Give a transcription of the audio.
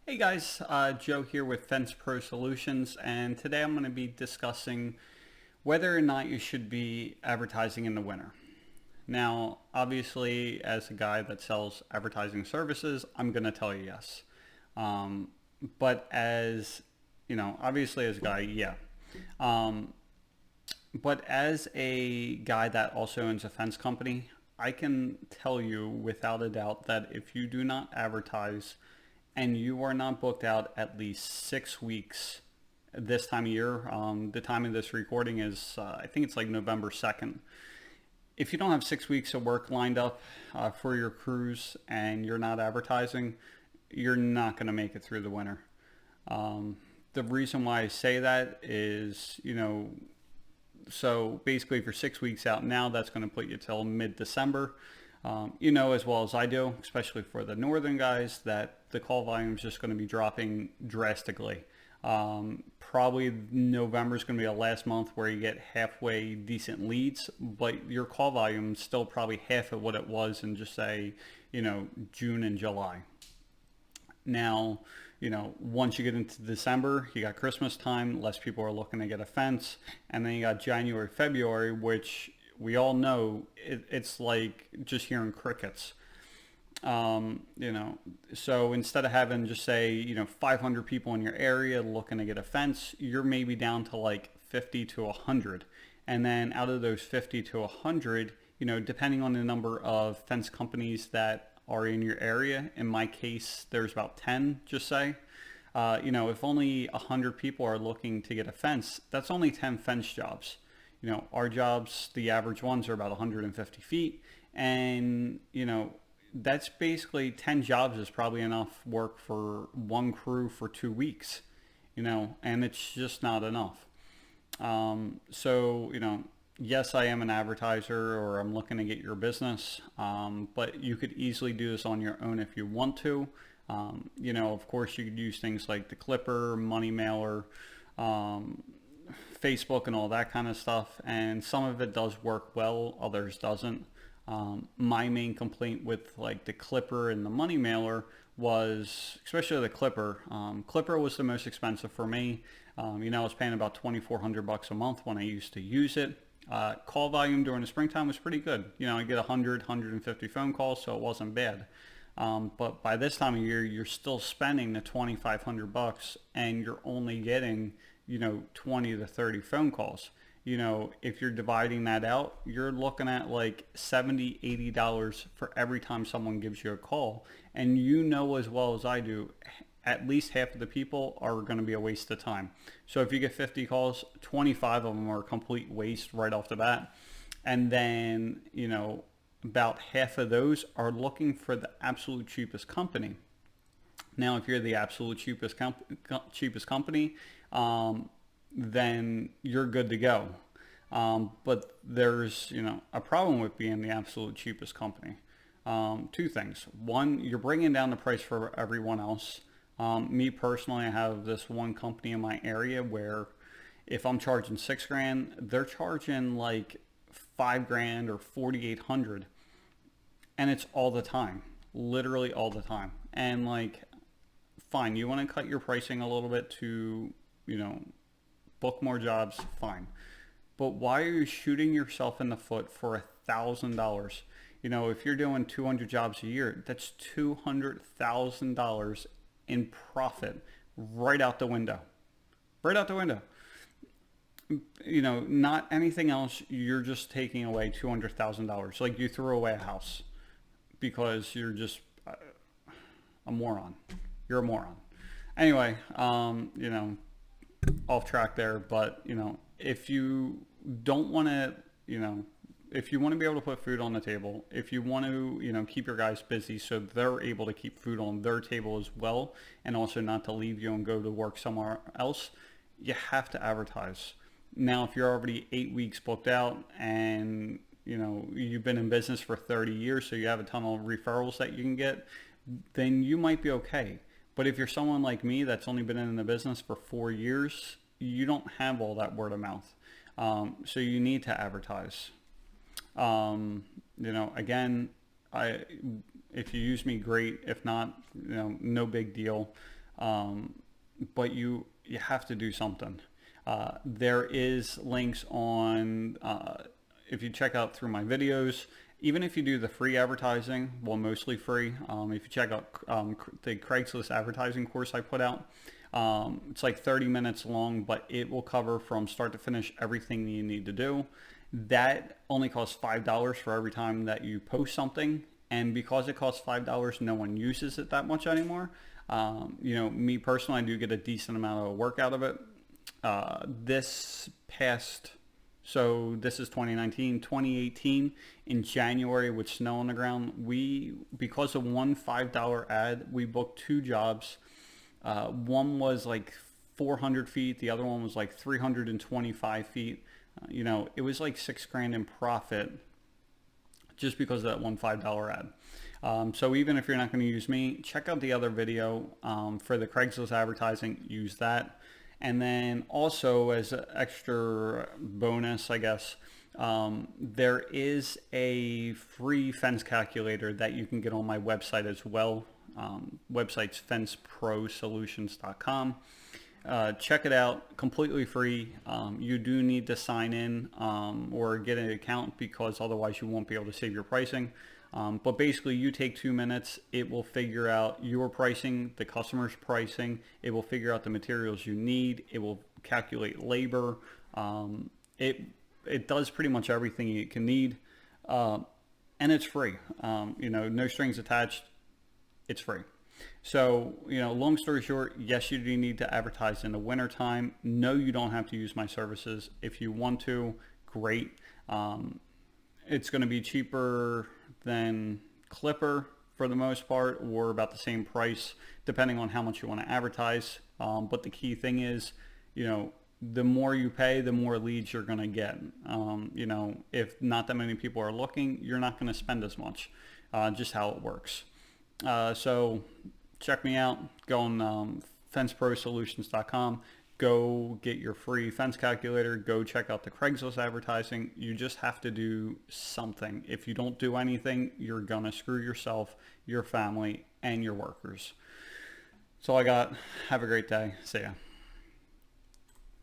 Hey guys, Joe here with Fence Pro Solutions, and today I'm going to be discussing whether or not you should be advertising in the winter. Now, obviously, as a guy that sells advertising services, I'm going to tell you yes. Um, but as, obviously as a guy, yeah. Um, but as a guy that also owns a fence company, I can tell you without a doubt that if you do not advertise and you are not booked out at least 6 weeks this time of year, the time of this recording is, I think it's like November 2nd. If you don't have 6 weeks of work lined up for your crews and you're not advertising, you're not going to make it through the winter. The reason why I say that is, so basically for 6 weeks out now, that's going to put you till mid-December. You know as well as I do, especially for the northern guys, that the call volume is just going to be dropping drastically. Probably November is going to be the last month where you get halfway decent leads, but your call volume is still probably half of what it was in just say, June and July. Now, once you get into December, you got Christmas time, less people are looking to get a fence, and then you got January, February, which we all know it's like just hearing crickets. So instead of having just say, 500 people in your area looking to get a fence, you're maybe down to like 50 to 100. And then out of those 50 to 100, depending on the number of fence companies that are in your area, in my case, there's about 10, just say. If only 100 people are looking to get a fence, that's only 10 fence jobs. Our jobs, the average ones are about 150 feet. And, that's basically 10 jobs is probably enough work for one crew for 2 weeks, and it's just not enough. Yes, I am an advertiser or I'm looking to get your business, but you could easily do this on your own if you want to. Of course, you could use things like the Clipper, Money Mailer, Facebook and all that kind of stuff, and some of it does work well, others doesn't. My main complaint with like the Clipper and the Money Mailer was, especially the Clipper. Clipper was the most expensive for me. I was paying about $2,400 a month when I used to use it. Call volume during the springtime was pretty good. I get 150 phone calls, so it wasn't bad. But by this time of year, you're still spending the $2,500 and you're only getting 20 to 30 phone calls. If you're dividing that out, you're looking at like $70, $80 for every time someone gives you a call. And as well as I do, at least half of the people are going to be a waste of time. So if you get 50 calls, 25 of them are a complete waste right off the bat. And then, about half of those are looking for the absolute cheapest company. Now, if you're the absolute cheapest company, then you're good to go. But there's, a problem with being the absolute cheapest company. Two things. One, you're bringing down the price for everyone else. Me personally, I have this one company in my area where if I'm charging $6,000, they're charging like $5,000 or $4,800, and it's all the time, literally all the time. And like, fine, you want to cut your pricing a little bit to, book more jobs, fine. But why are you shooting yourself in the foot for $1,000? If you're doing 200 jobs a year, that's $200,000 in profit right out the window. Right out the window. Not anything else. You're just taking away $200,000. Like you threw away a house because you're just a moron. You're a moron. Anyway, off track there, but if you don't want to, if you want to be able to put food on the table, if you want to, keep your guys busy so they're able to keep food on their table as well, and also not to leave you and go to work somewhere else, you have to advertise. Now, if you're already 8 weeks booked out and, you've been in business for 30 years, so you have a ton of referrals that you can get, then you might be okay. But if you're someone like me that's only been in the business for 4 years, you don't have all that word of mouth. So you need to advertise. Again, if you use me, great. If not, no big deal. but you have to do something. There is links on, if you check out through my videos, even if you do the free advertising, well, mostly free, if you check out the Craigslist advertising course I put out, it's like 30 minutes long, but it will cover from start to finish everything you need to do. That only costs $5 for every time that you post something. And because it costs $5, no one uses it that much anymore. You know, me personally, I do get a decent amount of work out of it. This past, so this is 2019, 2018, in January with snow on the ground, because of one $5 ad, we booked 2 jobs. One was like 400 feet. The other one was like 325 feet. You know, it was like $6,000 in profit just because of that one $5 ad. So even if you're not going to use me, check out the other video for the Craigslist advertising. Use that. And then also as an extra bonus, I guess, there is a free fence calculator that you can get on my website as well. Website's fenceprosolutions.com. Check it out, completely free. You do need to sign in or get an account because otherwise you won't be able to save your pricing. But basically you take 2 minutes, it will figure out your pricing, the customer's pricing, it will figure out the materials you need, it will calculate labor, it does pretty much everything you can need, and it's free. You know, no strings attached, it's free. So, you know, long story short, yes, you do need to advertise in the winter time. No, you don't have to use my services. If you want to, great. It's going to be cheaper than Clipper for the most part, or about the same price, depending on how much you want to advertise. But the key thing is, you know, the more you pay, the more leads you're going to get. You know, if not that many people are looking, you're not going to spend as much, just how it works. So check me out. Go on fenceprosolutions.com. Go get your free fence calculator. Go check out the Craigslist advertising. You just have to do something. If you don't do anything, you're going to screw yourself, your family, and your workers. That's all I got. Have a great day. See ya.